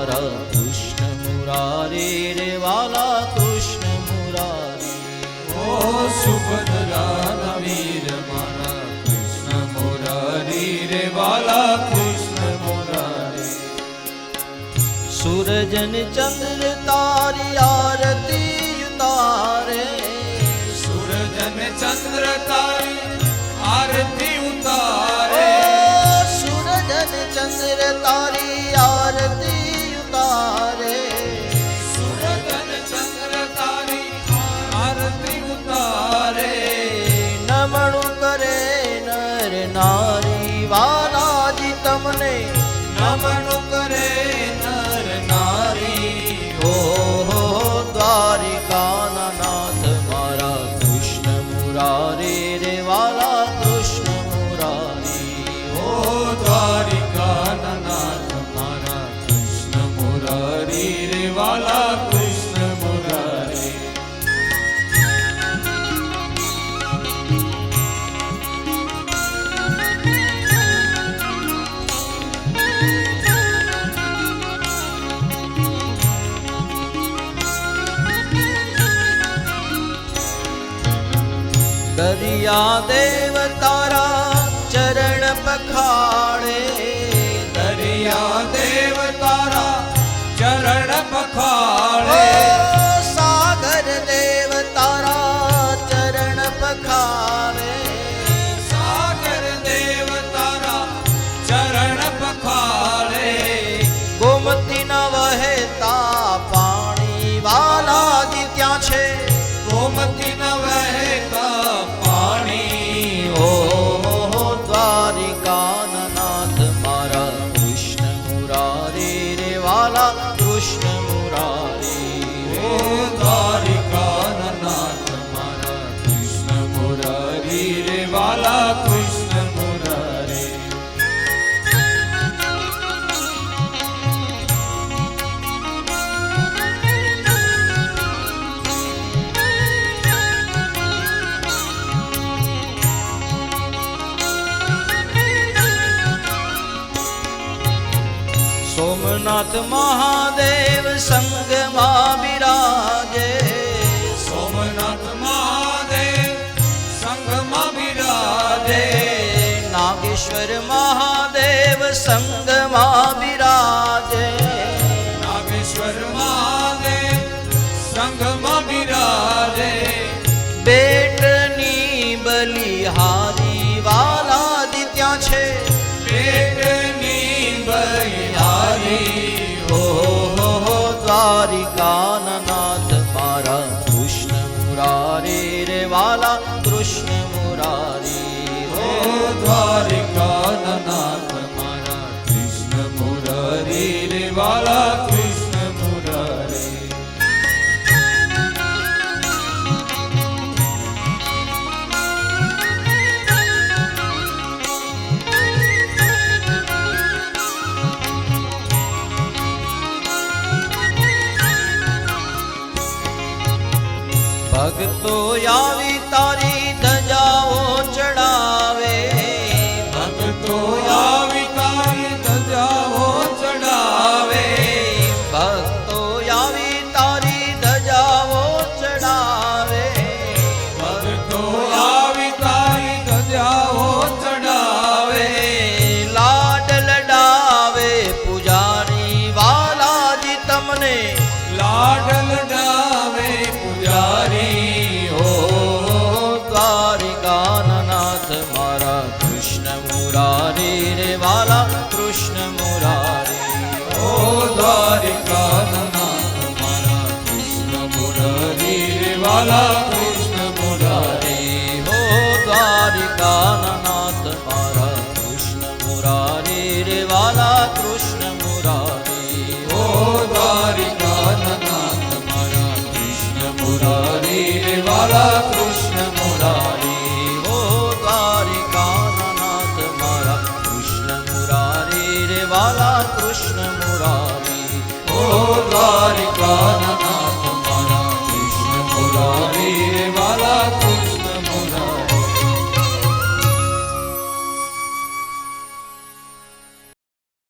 મારા કૃષ્ણ મુરારી રે વાલા કૃષ્ણ મુરારી. ઓ સુભદ્રા વીર મારા કૃષ્ણ મુરારી રે વાલા કૃષ્ણ મુરારી. સૂરજન ચંદ્ર તારી આરતી ઉતારે. સૂરજન ચંદ્ર તારી આરતી ઉતારે. સૂરજન ચંદ્ર તારી આરતી ઉતારે. સૂરજન ચંદ્ર તારી આરતી ઉતારે. નમણું કરે નર નારી વાલાજી તમને. નમણું કરે નર નારી. ઓ દ્વારિકાના નાથ મારા કૃષ્ણ મુરારી રે વાલા કૃષ્ણ મુરારી. ઓ દ્વારિકાના નાથ મારા કૃષ્ણ મુરારી રે વાલા કૃષ્ણ મુરારી. દરિયા દેવ તારા ચરણ પખાડે. દરિયા દેવ તારા ચરણ પખાળે. સાગર દેવ તારા ચરણ પખાડે. સાગર દેવ તારા ચરણ પખાળે. ગોમતી ન વહેતા પાણી વાલાજી ત્યાં છે. ગોમતી ન વહેતા પાણી. ઓ દ્વારિકાના નાથ મારા કૃષ્ણ મુરારી રે વાલા કૃષ્ણ મુરારી. ઓ દ્વારિકાના નાથ મારા કૃષ્ણ મુરારી રે વાલા કૃષ્ણ મુરારી. સોમનાથ મહાદેવ સંગમાં બિરાજે. સોમનાથ મહાદેવ સંગમાં બિરાજે. નાગેશ્વર મહાદેવ સંગ